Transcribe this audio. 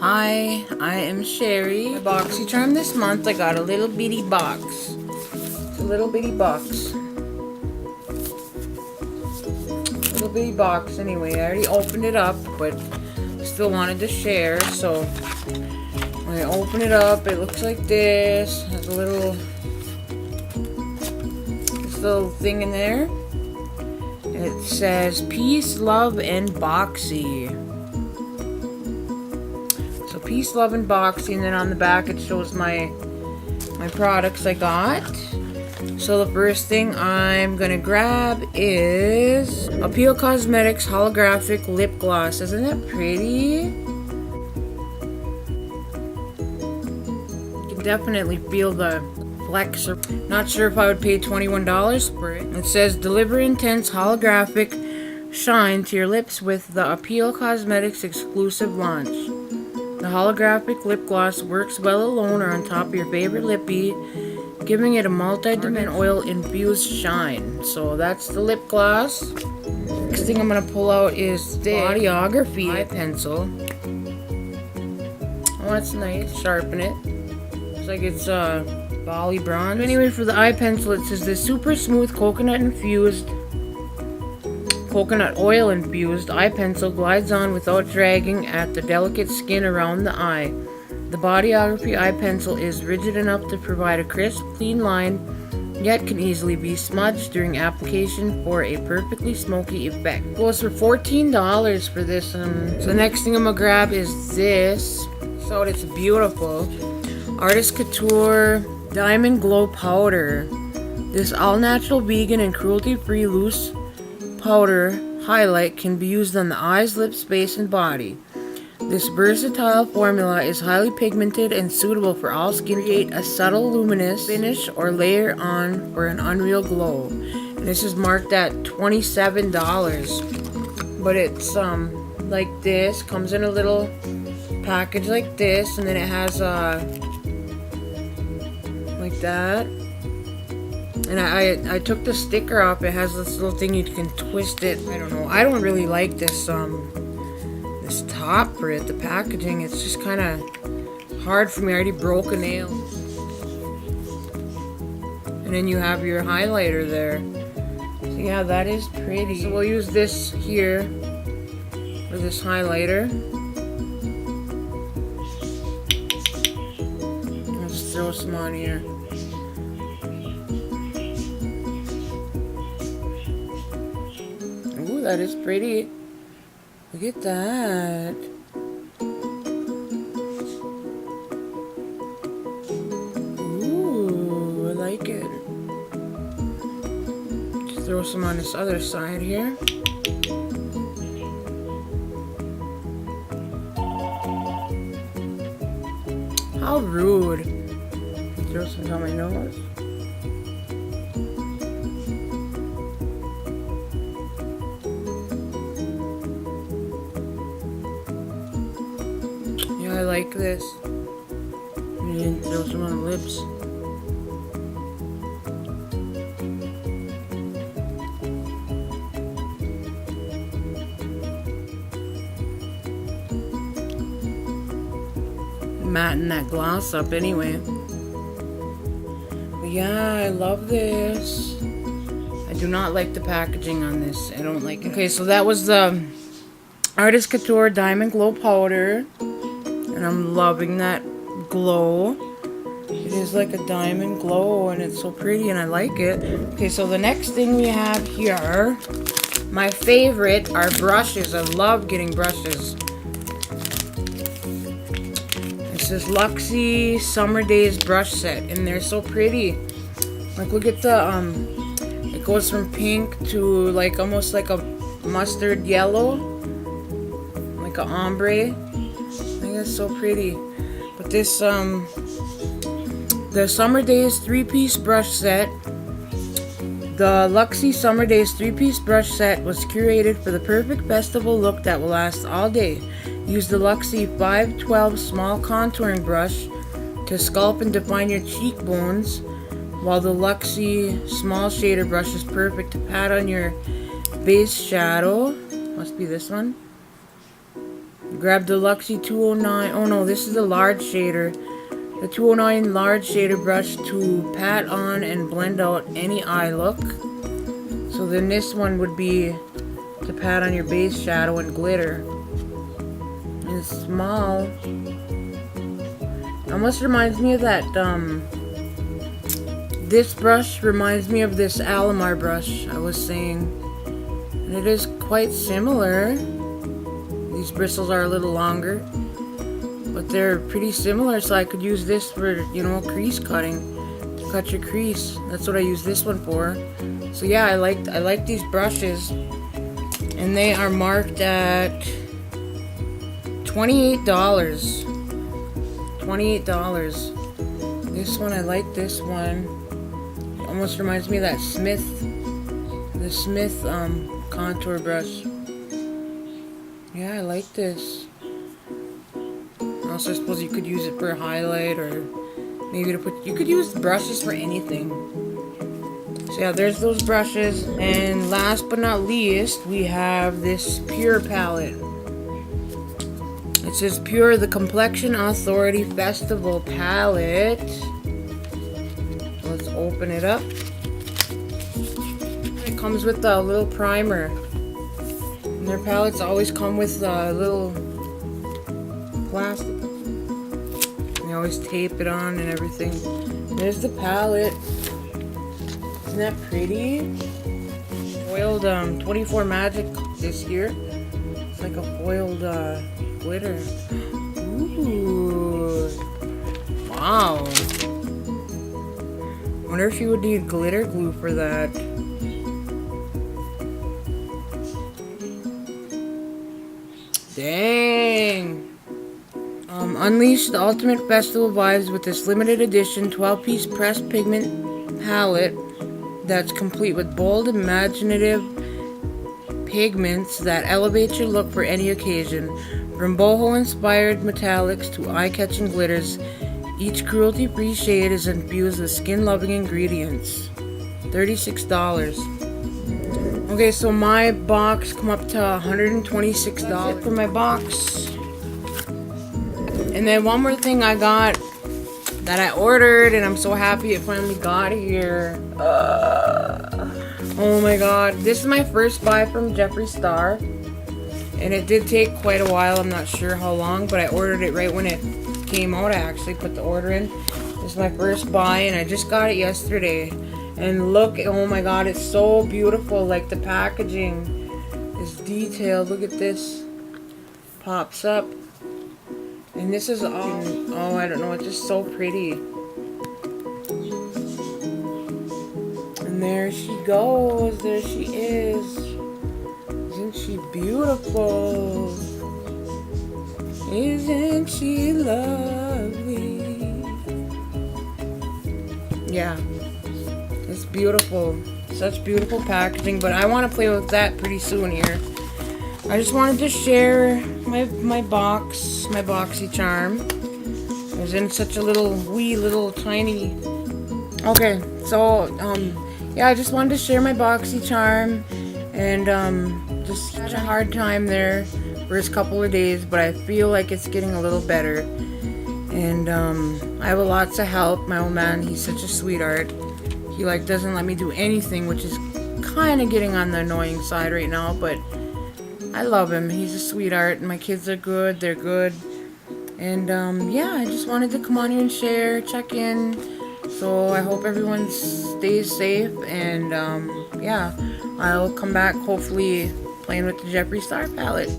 Hi, I am Sherry. My Boxycharm this month, I got a little bitty box. It's a little bitty box. Little bitty box anyway. I already opened it up, but still wanted to share. So when I open it up, it looks like this. Has a little thing in there. It says peace, love, and Boxy. So peace, love, and Boxy, and then on the back it shows my products I got. So the first thing I'm gonna grab is Appeal Cosmetics holographic lip gloss. Isn't that pretty? You can definitely feel the flexor. Not sure if I would pay $21 for it. It says deliver intense holographic shine to your lips with the Appeal Cosmetics exclusive launch. The holographic lip gloss works well alone or on top of your favorite lippy, giving it a multi-dimensional oil-infused shine. So that's the lip gloss. Next thing I'm gonna pull out is the Bodyography eye pencil. Oh, that's nice. Sharpen it. Looks like it's Bali bronze. Anyway, for the eye pencil, it says this super smooth coconut oil infused eye pencil glides on without dragging at the delicate skin around the eye. The Bodyography eye pencil is rigid enough to provide a crisp, clean line, yet can easily be smudged during application for a perfectly smoky effect. It goes for $14 for this. So the next thing I'm gonna grab is this. So it's beautiful. Artist Couture Diamond Glow Powder. This all-natural, vegan, and cruelty-free loose powder highlight can be used on the eyes, lips, face, and body. This versatile formula is highly pigmented and suitable for all skin. Create a subtle luminous finish or layer on for an unreal glow. And this is marked at $27. But it's like this. Comes in a little package like this, and then it has like that. And I took the sticker off. It has this little thing you can twist it. I don't know. I don't really like this this top for it. The packaging, it's just kind of hard for me. I already broke a nail. And then you have your highlighter there. So yeah, that is pretty. So we'll use this here for this highlighter. I'll just throw some on here. Ooh, that is pretty. Look at that. Ooh, I like it. Just throw some on this other side here. How rude. Throw some on my nose. I like this. And throw some on the lips. Matting that gloss up anyway. But yeah, I love this. I do not like the packaging on this. I don't like it. Okay, so that was the Artist Couture Diamond Glow Powder. And I'm loving that glow. It is like a diamond glow, and it's so pretty, and I like it. Okay, so the next thing we have here, my favorite, are brushes. I love getting brushes. This is Luxie Summer Days brush set, and they're so pretty. Like, look at the it goes from pink to like almost like a mustard yellow, like an ombre. It's so pretty. But this the Summer Days 3-piece brush set, the Luxie Summer Days 3-piece brush set was curated for the perfect festival look that will last all day. Use the Luxie 512 small contouring brush to sculpt and define your cheekbones, while the Luxie small shader brush is perfect to pat on your base shadow. Must be this one. Grab the Luxie 209. Oh no, this is the large shader. The 209 large shader brush to pat on and blend out any eye look. So then this one would be to pat on your base shadow and glitter. It's small. Almost reminds me of that, this brush reminds me of this Alamar brush I was saying. And it is quite similar. These bristles are a little longer, but they're pretty similar, so I could use this for, you know, crease cutting. To cut your crease. That's what I use this one for. So yeah, I like these brushes. And they are marked at $28. $28. This one, I like this one. Almost reminds me of that the Smith contour brush. Yeah, I like this. Also, I suppose you could use it for a highlight, or maybe to put. You could use brushes for anything. So yeah, there's those brushes. And last but not least, we have this Pure palette. It says Pure, the Complexion Authority Festival palette. Let's open it up. It comes with a little primer. And their palettes always come with a little plastic. They always tape it on and everything. There's the palette. Isn't that pretty? Foiled 24 Magic this year. It's like a foiled glitter. Ooh. Wow. Wonder if you would need glitter glue for that. Dang. Unleash the ultimate festival vibes with this limited edition 12-piece pressed pigment palette that's complete with bold, imaginative pigments that elevate your look for any occasion. From boho-inspired metallics to eye-catching glitters, each cruelty-free shade is infused with skin-loving ingredients. $36. Okay, so my box come up to $126 for my box. And then one more thing I got that I ordered, and I'm so happy it finally got here. Oh my god. This is my first buy from Jeffree Star. And it did take quite a while. I'm not sure how long, but I ordered it right when it came out. I actually put the order in. This is my first buy, and I just got it yesterday. And look, oh my god, it's so beautiful. Like, the packaging is detailed. Look at this. Pops up. And this is all, oh, I don't know, it's just so pretty. And there she goes. There she is. Isn't she beautiful? Isn't she lovely? Yeah. It's beautiful. Such beautiful packaging, but I want to play with that pretty soon here. I just wanted to share my box, my Boxycharm. It was in such a wee little tiny. Okay, so yeah, I just wanted to share my Boxycharm, and just had a hard time there first couple of days, but I feel like it's getting a little better. And I have lots of help. My old man, he's such a sweetheart. He doesn't let me do anything, which is kind of getting on the annoying side right now, but I love him. He's a sweetheart. My kids are good. They're good. And yeah, I just wanted to come on here and share, check in. So I hope everyone stays safe. And yeah, I'll come back hopefully playing with the Jeffree Star palette.